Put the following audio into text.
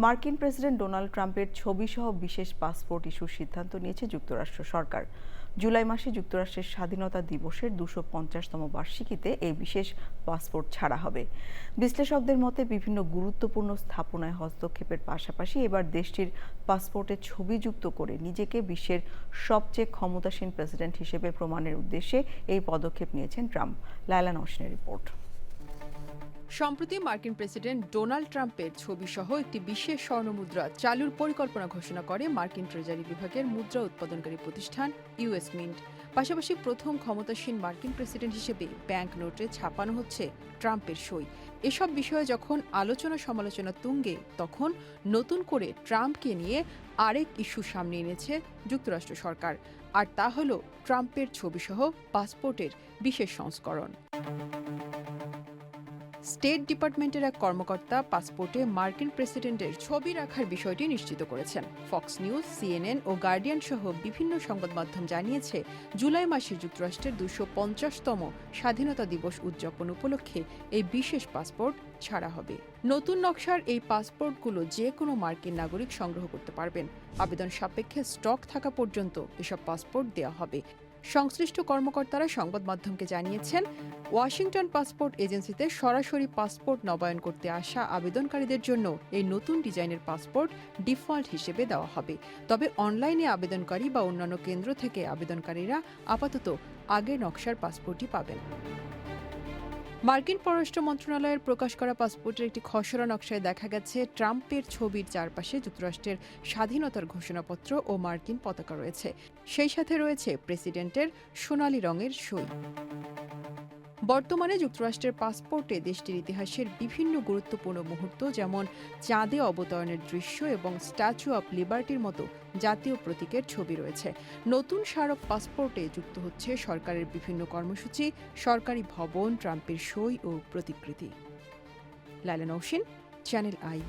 মার্কিন president Donald ট্রাম্পের ছবিসহ বিশেষ পাসপোর্ট ইস্যুর সিদ্ধান্ত নিয়েছে যুক্তরাষ্ট্র সরকার। জুলাই মাসে যুক্তরাষ্ট্রের স্বাধীনতা দিবসের 250তম বার্ষিকীতে এই বিশেষ পাসপোর্ট ছাড়া হবে। বিশ্লেষকদের মতে বিভিন্ন গুরুত্বপূর্ণ স্থাপনায় হস্তক্ষেপের পাশাপাশি এবার দেশটির পাসপোর্টে ছবি যুক্ত করে নিজেকে বিশ্বের সবচেয়ে ক্ষমতাসীন প্রেসিডেন্ট হিসেবে প্রমাণের উদ্দেশ্যে এই পদক্ষেপ নিয়েছেন ট্রাম্প। লায়লা নওশিনের রিপোর্ট। সম্প্রতি মার্কিন প্রেসিডেন্ট ডোনাল্ড ট্রাম্পের ছবিসহ একটি বিশেষ স্বর্ণমুদ্রা চালুর পরিকল্পনা ঘোষণা করে মার্কিন ট্রেজারি বিভাগের মুদ্রা উৎপাদনকারী প্রতিষ্ঠান ইউএস মিন্ট। পাশাপাশি প্রথম ক্ষমতাসীন মার্কিন প্রেসিডেন্ট হিসেবে ব্যাংক নোটে ছাপানো হচ্ছে ট্রাম্পের সই। এসব বিষয়ে যখন আলোচনা সমালোচনা তুঙ্গে, তখন নতুন করে ট্রাম্পকে নিয়ে আরেক ইস্যু সামনে এনেছে যুক্তরাষ্ট্র সরকার, আর তা হল ট্রাম্পের ছবিসহ পাসপোর্টের বিশেষ সংস্করণ। স্টেট ডিপার্টমেন্টের এক কর্মকর্তা পাসপোর্টে মার্কিন প্রেসিডেন্টের ছবি রাখার বিষয়টি নিশ্চিত করেছেন। ফক্স নিউজ, সিএনএন ও গার্ডিয়ান সহ বিভিন্ন সংবাদ মাধ্যম জানিয়েছে, জুলাই মাসে যুক্তরাষ্ট্রের 250তম স্বাধীনতা দিবস উদযাপন উপলক্ষে এই বিশেষ পাসপোর্ট ছাড়া হবে। নতুন নকশার এই পাসপোর্টগুলো যে কোনো মার্কিন নাগরিক সংগ্রহ করতে পারবেন। আবেদন সাপেক্ষে স্টক থাকা পর্যন্ত এসব পাসপোর্ট দেওয়া হবে। সংশ্লিষ্ট কর্মকর্তারা সংবাদ মাধ্যমকে জানিয়েছেন, ওয়াশিংটন পাসপোর্ট এজেন্সিতে সরাসরি পাসপোর্ট নবায়ন করতে আসা আবেদনকারীদের জন্য এই নতুন ডিজাইনের পাসপোর্ট ডিফল্ট হিসেবে দেওয়া হবে। তবে অনলাইনে আবেদনকারী বা অন্যান্য কেন্দ্র থেকে আবেদনকারীরা আপাতত আগের নকশার পাসপোর্টই পাবেন। মার্কিন পররাষ্ট্র মন্ত্রণালয়ের প্রকাশ করা পাসপোর্টের একটি খসড়া নকশায় দেখা গেছে, ট্রাম্পের ছবির চারপাশে যুক্তরাষ্ট্রের স্বাধীনতার ঘোষণাপত্র ও মার্কিন পতাকা রয়েছে। সেই সাথে রয়েছে প্রেসিডেন্টের সোনালী রঙের সই। বর্তমানে যুক্তরাষ্ট্রের পাসপোর্টে দেশটির ইতিহাসের বিভিন্ন গুরুত্বপূর্ণ মুহূর্ত, যেমন চাঁদে অবতরণের দৃশ্য এবং স্ট্যাচু অব লিবার্টির মতো জাতীয় প্রতীকের ছবি রয়েছে। নতুন স্মারক পাসপোর্টে যুক্ত হচ্ছে সরকারের বিভিন্ন কর্মসূচি, সরকারি ভবন, ট্রাম্পের সই ও প্রতিকৃতি। Laila Nowshin, channel I.